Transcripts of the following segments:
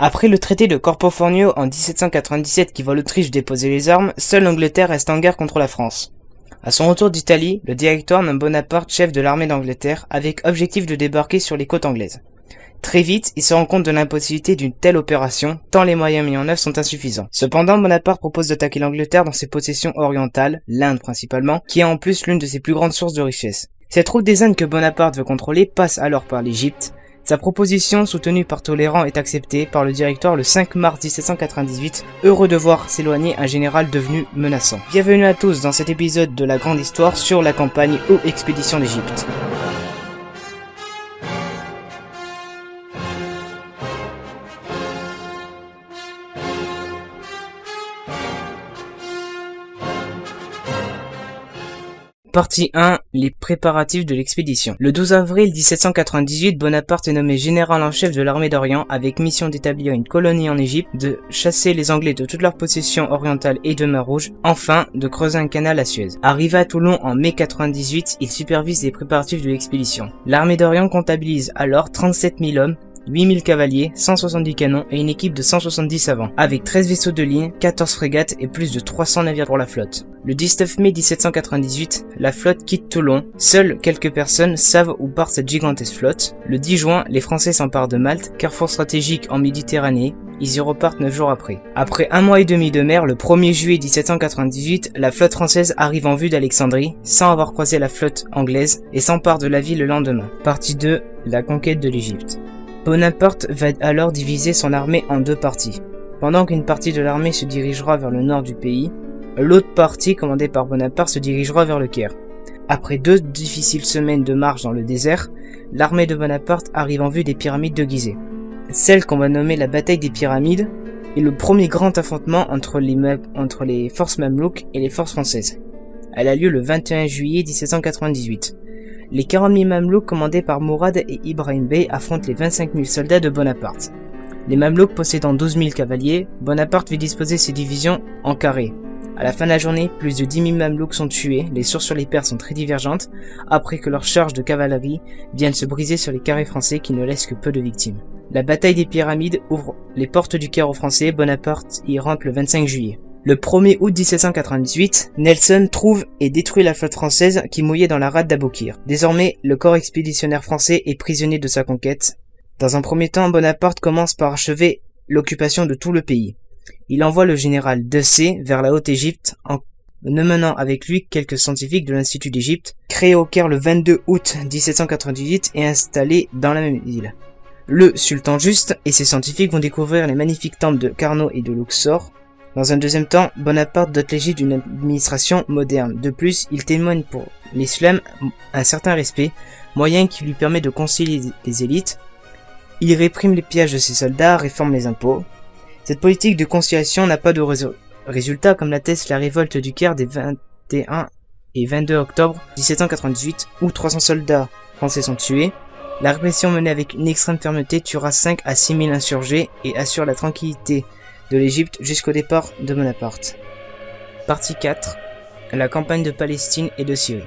Après le traité de Corpo Formio en 1797 qui voit l'Autriche déposer les armes, seule l'Angleterre reste en guerre contre la France. À son retour d'Italie, le Directoire nomme Bonaparte chef de l'armée d'Angleterre avec objectif de débarquer sur les côtes anglaises. Très vite, il se rend compte de l'impossibilité d'une telle opération, tant les moyens mis en œuvre sont insuffisants. Cependant, Bonaparte propose d'attaquer l'Angleterre dans ses possessions orientales, l'Inde principalement, qui est en plus l'une de ses plus grandes sources de richesse. Cette route des Indes que Bonaparte veut contrôler passe alors par l'Égypte. Sa proposition, soutenue par Talleyrand, est acceptée par le Directoire le 5 mars 1798, heureux de voir s'éloigner un général devenu menaçant. Bienvenue à tous dans cet épisode de la grande histoire sur la campagne ou expédition d'Égypte. Partie 1. Les préparatifs de l'expédition. Le 12 avril 1798, Bonaparte est nommé général en chef de l'armée d'Orient avec mission d'établir une colonie en Égypte, de chasser les Anglais de toutes leurs possessions orientales et de mer Rouge, enfin de creuser un canal à Suez. Arrivé à Toulon en mai 98, il supervise les préparatifs de l'expédition. L'armée d'Orient comptabilise alors 37 000 hommes, 8000 cavaliers, 170 canons et une équipe de 170 savants, avec 13 vaisseaux de ligne, 14 frégates et plus de 300 navires pour la flotte. Le 19 mai 1798, la flotte quitte Toulon. Seules quelques personnes savent où part cette gigantesque flotte. Le 10 juin, les Français s'emparent de Malte, carrefour stratégique en Méditerranée. Ils y repartent 9 jours après. Après un mois et demi de mer, le 1er juillet 1798, la flotte française arrive en vue d'Alexandrie, sans avoir croisé la flotte anglaise, et s'empare de la ville le lendemain. Partie 2, la conquête de l'Égypte. Bonaparte va alors diviser son armée en deux parties. Pendant qu'une partie de l'armée se dirigera vers le nord du pays, l'autre partie, commandée par Bonaparte, se dirigera vers le Caire. Après 2 difficiles semaines de marche dans le désert, l'armée de Bonaparte arrive en vue des pyramides de Gizeh. Celle qu'on va nommer la bataille des pyramides est le premier grand affrontement entre les forces mamelouques et les forces françaises. Elle a lieu le 21 juillet 1798. Les 40 000 Mamelouks commandés par Mourad et Ibrahim Bey affrontent les 25 000 soldats de Bonaparte. Les Mamelouks possédant 12 000 cavaliers, Bonaparte fait disposer ses divisions en carré. À la fin de la journée, plus de 10 000 Mamelouks sont tués, les sources sur les pertes sont très divergentes, après que leur charge de cavalerie vienne se briser sur les carrés français qui ne laissent que peu de victimes. La bataille des pyramides ouvre les portes du Caire aux Français, Bonaparte y rentre le 25 juillet. Le 1er août 1798, Nelson trouve et détruit la flotte française qui mouillait dans la rade d'Aboukir. Désormais, le corps expéditionnaire français est prisonnier de sa conquête. Dans un premier temps, Bonaparte commence par achever l'occupation de tout le pays. Il envoie le général Dessé vers la Haute-Égypte en menant avec lui quelques scientifiques de l'Institut d'Égypte, créé au Caire le 22 août 1798 et installé dans la même ville. Le sultan Juste et ses scientifiques vont découvrir les magnifiques temples de Karnak et de Luxor. Dans un deuxième temps, Bonaparte dote l'Égypte d'une administration moderne. De plus, il témoigne pour l'islam un certain respect, moyen qui lui permet de concilier les élites. Il réprime les pillages de ses soldats, réforme les impôts. Cette politique de conciliation n'a pas de résultat, comme l'atteste la révolte du Caire des 21 et 22 octobre 1798, où 300 soldats français sont tués. La répression menée avec une extrême fermeté tuera 5 à 6 000 insurgés et assure la tranquillité de l'Égypte jusqu'au départ de Bonaparte. Partie 4. La campagne de Palestine et de Syrie.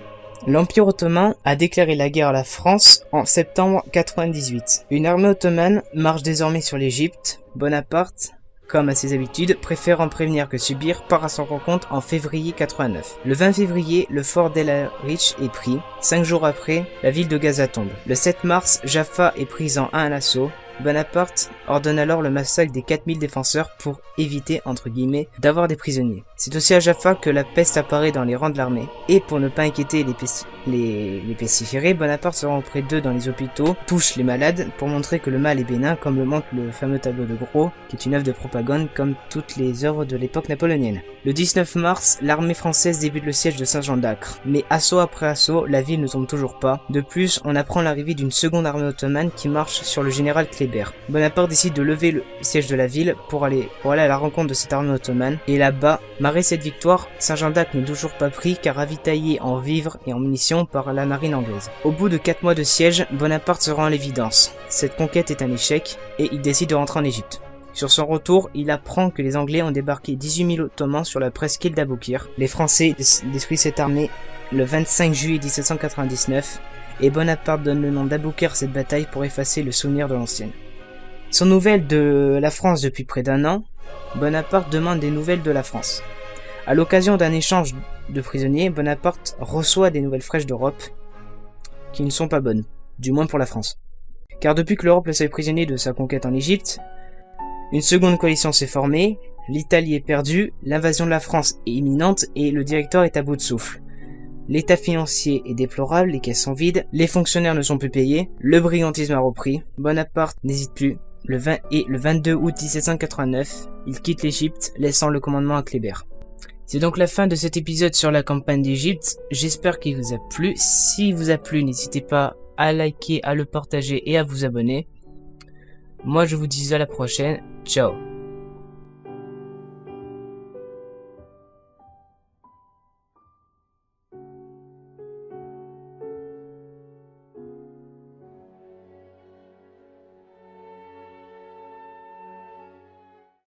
L'Empire ottoman a déclaré la guerre à la France en septembre 98. Une armée ottomane marche désormais sur l'Égypte. Bonaparte, comme à ses habitudes, préfère en prévenir que subir, part à son rencontre en février 89. Le 20 février, le fort d'El Arish est pris. 5 jours après, la ville de Gaza tombe. Le 7 mars, Jaffa est prise en un assaut. Bonaparte ordonne alors le massacre des 4000 défenseurs pour éviter, entre guillemets, d'avoir des prisonniers. C'est aussi à Jaffa que la peste apparaît dans les rangs de l'armée. Et pour ne pas inquiéter les pestiférés, Bonaparte se rend auprès d'eux dans les hôpitaux, touche les malades pour montrer que le mal est bénin, comme le montre le fameux tableau de Gros, qui est une œuvre de propagande comme toutes les œuvres de l'époque napoléonienne. Le 19 mars, l'armée française débute le siège de Saint-Jean d'Acre. Mais assaut après assaut, la ville ne tombe toujours pas. De plus, on apprend l'arrivée d'une seconde armée ottomane qui marche sur le général Kléber. Bonaparte décide de lever le siège de la ville pour aller à la rencontre de cette armée ottomane. Et là-bas, malgré cette victoire, Saint-Jean d'Acre n'est toujours pas pris car ravitaillé en vivres et en munitions par la marine anglaise. Au bout de 4 mois de siège, Bonaparte se rend à l'évidence. Cette conquête est un échec et il décide de rentrer en Égypte. Sur son retour, il apprend que les Anglais ont débarqué 18 000 Ottomans sur la presqu'île d'Aboukir. Les Français détruisent cette armée le 25 juillet 1799 et Bonaparte donne le nom d'Aboukir à cette bataille pour effacer le souvenir de l'ancienne. Sans nouvelles de la France depuis près d'un an, Bonaparte demande des nouvelles de la France. À l'occasion d'un échange de prisonniers, Bonaparte reçoit des nouvelles fraîches d'Europe qui ne sont pas bonnes, du moins pour la France. Car depuis que l'Europe le savait prisonnier de sa conquête en Égypte, une seconde coalition s'est formée, l'Italie est perdue, l'invasion de la France est imminente et le directoire est à bout de souffle. L'état financier est déplorable, les caisses sont vides, les fonctionnaires ne sont plus payés, le brigantisme a repris, Bonaparte n'hésite plus. Le 22 août 1789, il quitte l'Égypte, laissant le commandement à Kléber. C'est donc la fin de cet épisode sur la campagne d'Égypte. J'espère qu'il vous a plu. S'il vous a plu, n'hésitez pas à liker, à le partager et à vous abonner. Moi, je vous dis à la prochaine. Ciao.